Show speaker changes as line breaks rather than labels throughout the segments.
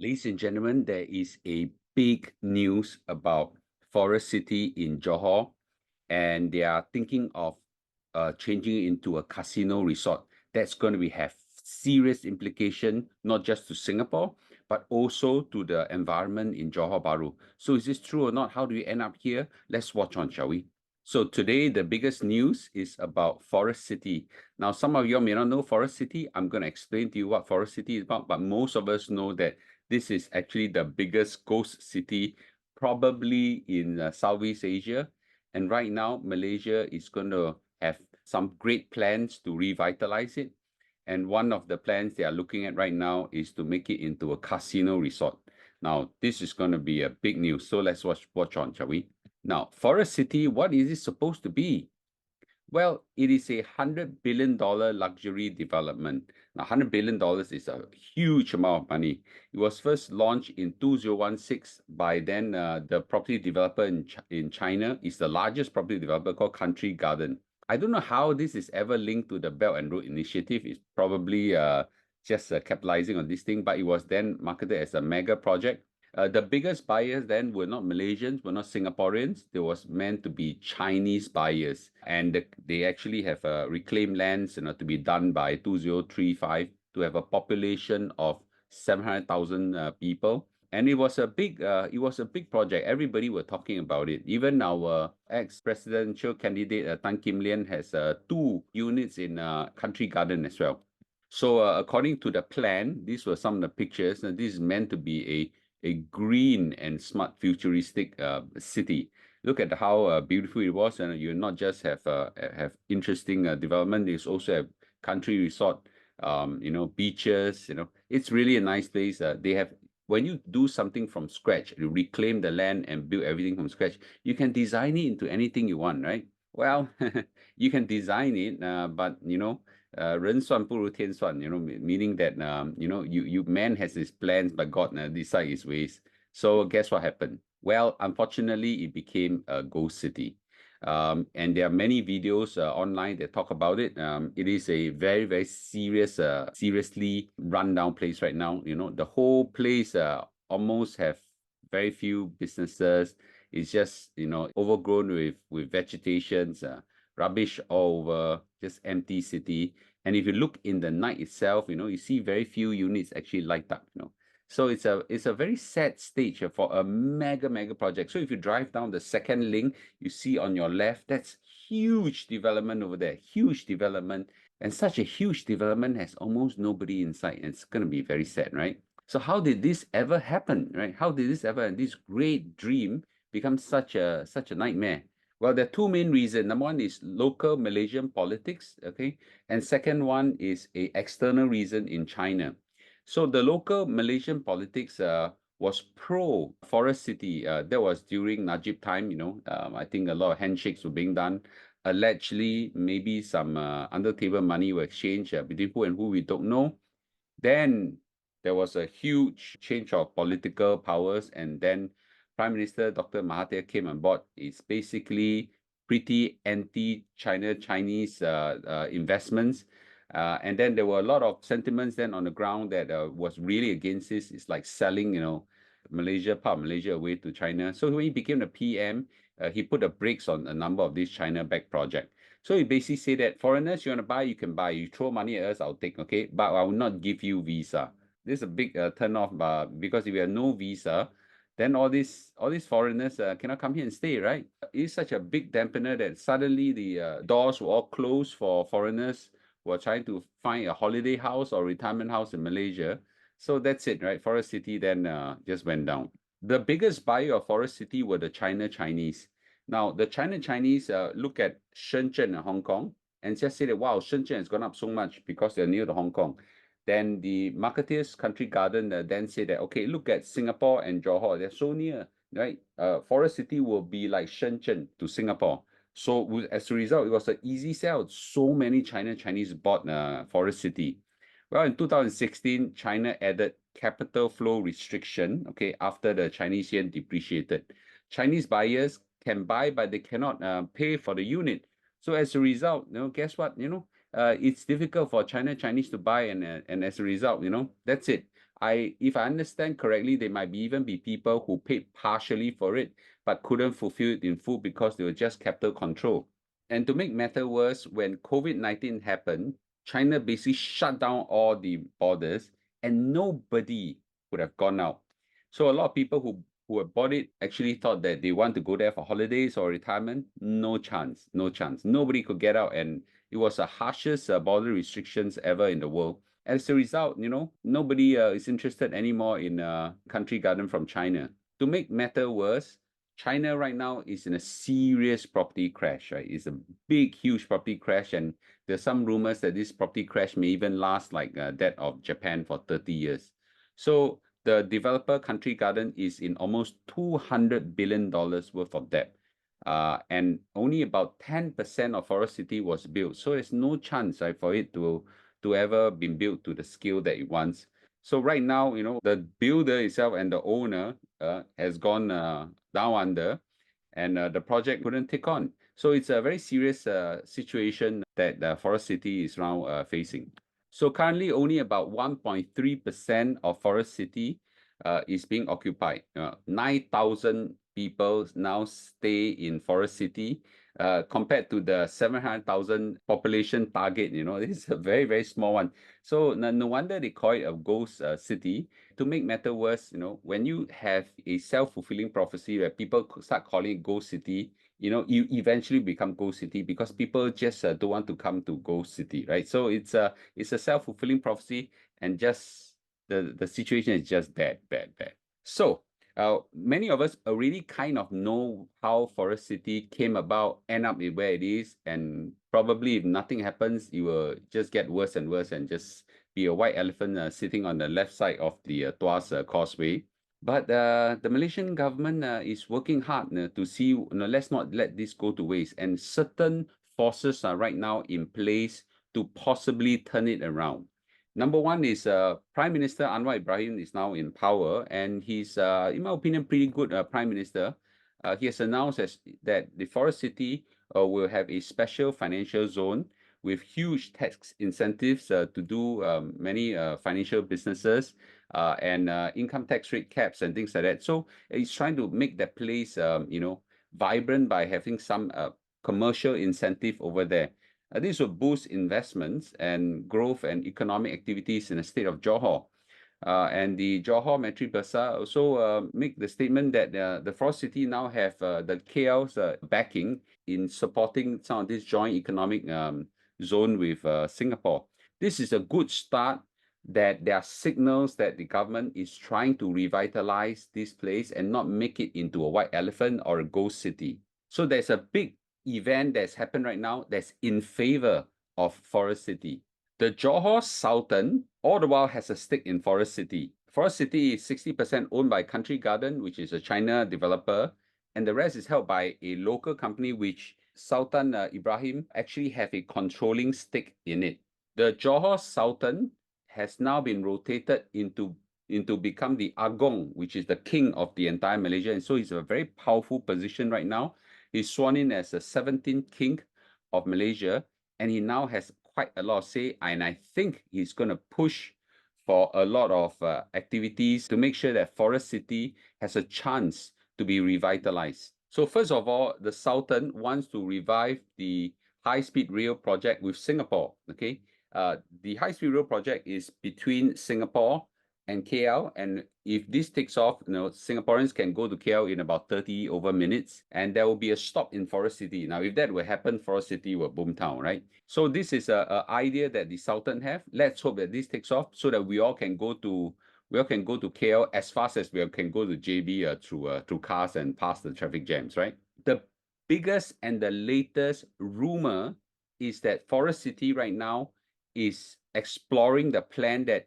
Ladies and gentlemen, there is a big news about Forest City in Johor, and they are thinking of changing it into a casino resort. That's going to have serious implication, not just to Singapore, but also to the environment in Johor Bahru. So is this true or not? How do we end up here? Let's watch on, shall we? So today, the biggest news is about Forest City. Now, some of you may not know Forest City. I'm going to explain to you what Forest City is about, but most of us know that this is actually the biggest ghost city probably in Southeast Asia. And right now, Malaysia is going to have some great plans to revitalize it. And one of the plans they are looking at right now is to make it into a casino resort. Now, this is going to be a big news. So let's watch on, shall we? Now, Forest City, what is it supposed to be? Well, it is a $100 billion luxury development. Now, $100 billion is a huge amount of money. It was first launched in 2016 by then the property developer in China. Is the largest property developer called Country Garden. I don't know how this is ever linked to the Belt and Road Initiative. It's probably just capitalizing on this thing, but it was then marketed as a mega project. The biggest buyers then were not Malaysians, were not Singaporeans. They was meant to be Chinese buyers, and they actually have reclaimed lands, to be done by 2035 to have a population of 700,000 people. And it was a big project. Everybody were talking about it. Even our ex-presidential candidate Tan Kim Lian has 2 units in Country Garden as well. So according to the plan, these were some of the pictures, and this is meant to be a green and smart futuristic city. Look at how beautiful it was, and you not just have interesting development. You also have country resort, beaches. It's really a nice place. They have when you do something from scratch, you reclaim the land and build everything from scratch. You can design it into anything you want, right? Well, you can design it, but 人算不如天算, meaning that you man has his plans, but God decide his ways. So guess what happened? Well, unfortunately, it became a ghost city. And there are many videos online that talk about it. It is a very, very seriously run down place right now. The whole place almost have very few businesses. It's just, overgrown with vegetations, rubbish all over, just empty city. And if you look in the night itself, you see very few units actually light up. So it's a very sad stage for a mega project. So if you drive down the second link, you see on your left, that's huge development over there, huge development. And such a huge development has almost nobody inside. And it's going to be very sad, right? So how did this ever happen, right? How did this great dream become such a nightmare? Well, there are two main reasons. Number one is local Malaysian politics, okay? And second one is a external reason in China. So the local Malaysian politics was pro Forest City. That was during Najib time. I think a lot of handshakes were being done. Allegedly, maybe some under-table money were exchanged between who and who, we don't know. Then there was a huge change of political powers, and then Prime Minister Dr. Mahathir came on board. It's basically pretty anti-China Chinese investments. And then there were a lot of sentiments then on the ground that was really against this. It's like selling, part of Malaysia away to China. So when he became the PM, he put the brakes on a number of these China-backed projects. So he basically said that foreigners, you want to buy, you can buy. You throw money at us, I'll take, okay? But I will not give you visa. This is a big turn off, because if you have no visa, then all these foreigners cannot come here and stay, right? It's such a big dampener that suddenly the doors were all closed for foreigners who are trying to find a holiday house or retirement house in Malaysia. So that's it, right? Forest City then just went down. The biggest buyer of Forest City were the Chinese. Now, the Chinese look at Shenzhen and Hong Kong and just say that, wow, Shenzhen has gone up so much because they're near to Hong Kong. Then the marketeers, Country Garden, then say that, okay, look at Singapore and Johor. They're so near, right? Forest City will be like Shenzhen to Singapore. So as a result, it was an easy sell. So many Chinese bought Forest City. Well, in 2016, China added capital flow restriction, okay, after the Chinese yuan depreciated. Chinese buyers can buy, but they cannot pay for the unit. So as a result, guess what? It's difficult for Chinese to buy, and as a result, that's it. If I understand correctly, there might even be people who paid partially for it, but couldn't fulfill it in full because they were just capital control. And to make matter worse, when COVID-19 happened, China basically shut down all the borders and nobody would have gone out. So a lot of people who have bought it actually thought that they want to go there for holidays or retirement. No chance, no chance. Nobody could get out, and it was the harshest border restrictions ever in the world. As a result, nobody is interested anymore in Country Garden from China. To make matter worse, China right now is in a serious property crash, right? It's a big, huge property crash, and there's some rumors that this property crash may even last like that of Japan for 30 years. So the developer Country Garden is in almost $200 billion worth of debt. And only about 10% of Forest City was built. So there's no chance, right, for it to ever been built to the scale that it wants. So right now, the builder itself and the owner has gone down under, and the project couldn't take on. So it's a very serious situation that Forest City is now facing. So currently, only about 1.3% of Forest City is being occupied. 9,000 people now stay in Forest City compared to the 700,000 population target. It's a very, very small one. So no wonder they call it a ghost city. To make matter worse, when you have a self-fulfilling prophecy where people start calling it ghost city, you eventually become ghost city because people just don't want to come to ghost city, right? So it's a self-fulfilling prophecy, and just the situation is just bad, bad, bad. So many of us already kind of know how Forest City came about, end up where it is, and probably if nothing happens, it will just get worse and worse and just be a white elephant sitting on the left side of the Tuas Causeway. But the Malaysian government is working hard to see, let's not let this go to waste. And certain forces are right now in place to possibly turn it around. Number one is Prime Minister Anwar Ibrahim is now in power, and he's, in my opinion, pretty good Prime Minister. He has announced that the Forest City will have a special financial zone with huge tax incentives to do many financial businesses and income tax rate caps and things like that. So he's trying to make that place, vibrant by having some commercial incentive over there. This will boost investments and growth and economic activities in the state of Johor. And the Johor Metri Besar also make the statement that the Forest City now have the KL's backing in supporting some of this joint economic zone with Singapore. This is a good start, that there are signals that the government is trying to revitalize this place and not make it into a white elephant or a ghost city. So there's a big event that's happened right now that's in favor of Forest City. The Johor Sultan all the while has a stake in Forest City. Forest City is 60% owned by Country Garden, which is a China developer, and the rest is held by a local company which Sultan Ibrahim actually have a controlling stake in it. The Johor Sultan has now been rotated into become the Agong, which is the king of the entire Malaysia, and so he's a very powerful position right now. He's sworn in as the 17th king of Malaysia, and he now has quite a lot of say, and I think he's going to push for a lot of activities to make sure that Forest City has a chance to be revitalized. So first of all, the Sultan wants to revive the high-speed rail project with Singapore. Okay, the high-speed rail project is between Singapore and KL, and if this takes off, Singaporeans can go to KL in about 30 over minutes, and there will be a stop in Forest City. Now, if that will happen, Forest City will boom town, right? So this is a idea that the Sultan have. Let's hope that this takes off so that we all can go to KL as fast as we can go to JB through cars and past the traffic jams, right? The biggest and the latest rumor is that Forest City right now is exploring the plan that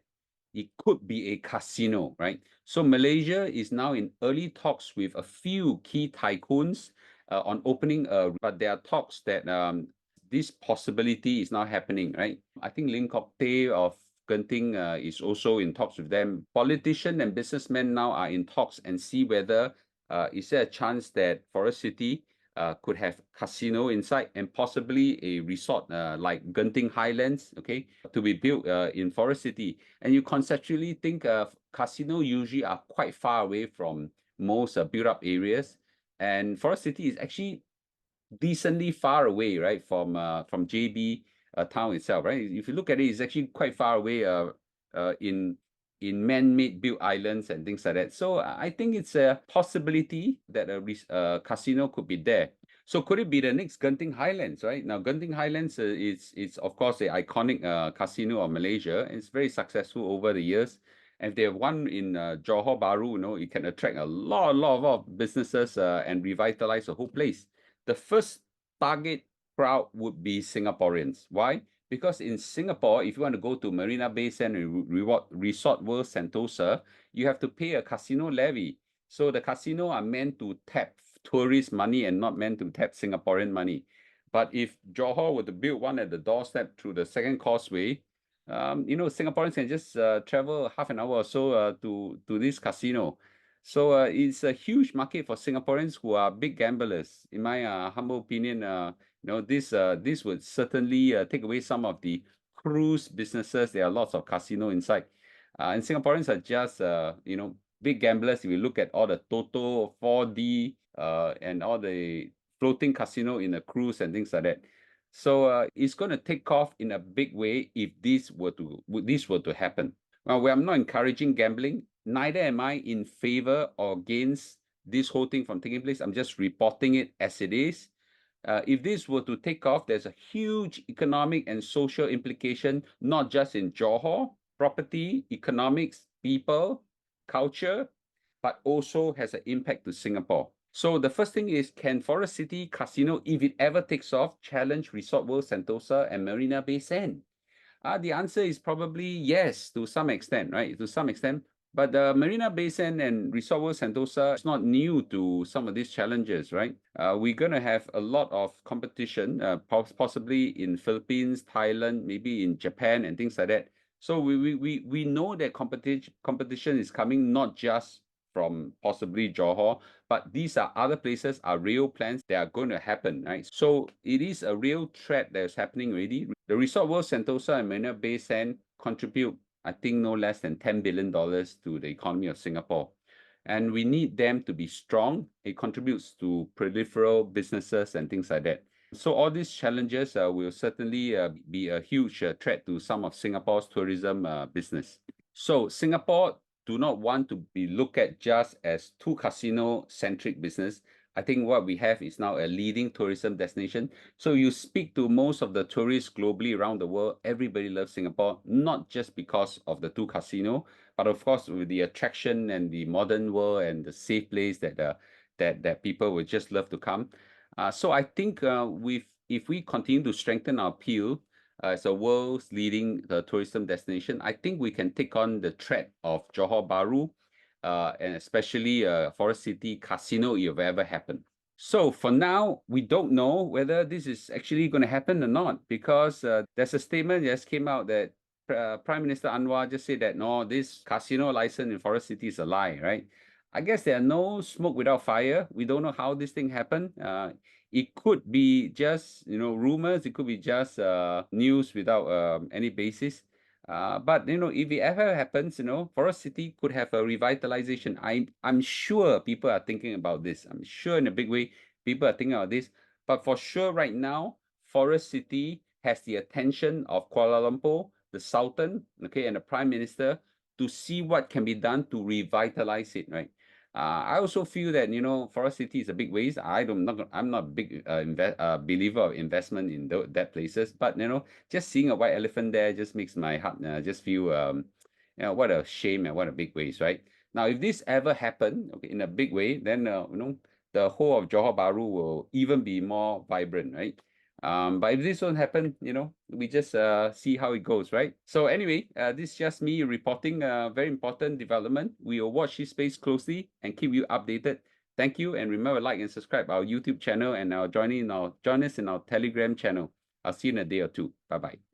it could be a casino, right? So Malaysia is now in early talks with a few key tycoons on opening, but there are talks that this possibility is now happening, right? I think Lim Kok Teh of Genting is also in talks with them. Politicians and businessmen now are in talks and see whether is there a chance that Forest City could have casino inside and possibly a resort like Genting Highlands, okay, to be built in Forest City. And you conceptually think casino usually are quite far away from most built-up areas, and Forest City is actually decently far away, right, from JB town itself, right? If you look at it, it's actually quite far away in man-made built islands and things like that. So I think it's a possibility that a casino could be there. So could it be the next Genting Highlands, right? Now, Genting Highlands is of course the iconic casino of Malaysia. It's very successful over the years. And if they have one in Johor Bahru, you know, it can attract a lot of businesses and revitalize the whole place. The first target crowd would be Singaporeans. Why? Because in Singapore, if you want to go to Marina Bay Sands and Resort World Sentosa, you have to pay a casino levy. So the casino are meant to tap tourist money and not meant to tap Singaporean money. But if Johor were to build one at the doorstep through the second causeway, you know, Singaporeans can just travel half an hour or so to this casino. So it's a huge market for Singaporeans who are big gamblers. In my humble opinion, you know, this would certainly take away some of the cruise businesses. There are lots of casino inside, and Singaporeans are just you know, big gamblers. If you look at all the Toto 4D and all the floating casino in a cruise and things like that. So it's going to take off in a big way if this were to happen. Well, I'm not encouraging gambling. Neither am I in favor or against this whole thing from taking place. I'm just reporting it as it is. If this were to take off, there's a huge economic and social implication, not just in Johor, property, economics, people, culture, but also has an impact to Singapore. So the first thing is, can Forest City Casino, if it ever takes off, challenge Resort World Sentosa and Marina Bay Sands? The answer is probably yes, to some extent, right? To some extent. But the Marina Bay Sands and Resort World Sentosa is not new to some of these challenges, right? We're going to have a lot of competition, possibly in Philippines, Thailand, maybe in Japan and things like that. So we know that competition is coming not just from possibly Johor, but these are other places, are real plans that are going to happen, right? So it is a real threat that's happening already. The Resort World Sentosa and Marina Bay Sands contribute, I think, no less than $10 billion to the economy of Singapore. And we need them to be strong. It contributes to peripheral businesses and things like that. So all these challenges will certainly be a huge threat to some of Singapore's tourism business. So Singapore do not want to be looked at just as two casino-centric business. I think what we have is now a leading tourism destination. So you speak to most of the tourists globally around the world, everybody loves Singapore, not just because of the two casino, but of course with the attraction and the modern world and the safe place that people would just love to come. So I think if we continue to strengthen our appeal as a world's leading tourism destination, I think we can take on the threat of Johor Bahru and especially Forest City Casino if ever happen. So for now, we don't know whether this is actually going to happen or not, because there's a statement that just came out that Prime Minister Anwar just said that no, this casino license in Forest City is a lie, right? I guess there are no smoke without fire. We don't know how this thing happened. It could be just, you know, rumors. It could be just news without any basis. But you know, if it ever happens, you know, Forest City could have a revitalization. I'm sure people are thinking about this. I'm sure in a big way people are thinking about this. But for sure, right now, Forest City has the attention of Kuala Lumpur, the Sultan, okay, and the Prime Minister to see what can be done to revitalize it, right? I also feel that, you know, Forest City is a big waste. I'm not a big believer of investment in that places, but you know, just seeing a white elephant there just makes my heart just feel you know, what a shame and what a big waste, right? Now, if this ever happen, okay, in a big way, then you know, the whole of Johor Bahru will even be more vibrant, right? But if this won't happen, you know, we just see how it goes, right? So anyway, this is just me reporting a very important development. We will watch this space closely and keep you updated. Thank you, and remember, like and subscribe our YouTube channel, and join us in our Telegram channel. I'll see you in a day or two. Bye bye.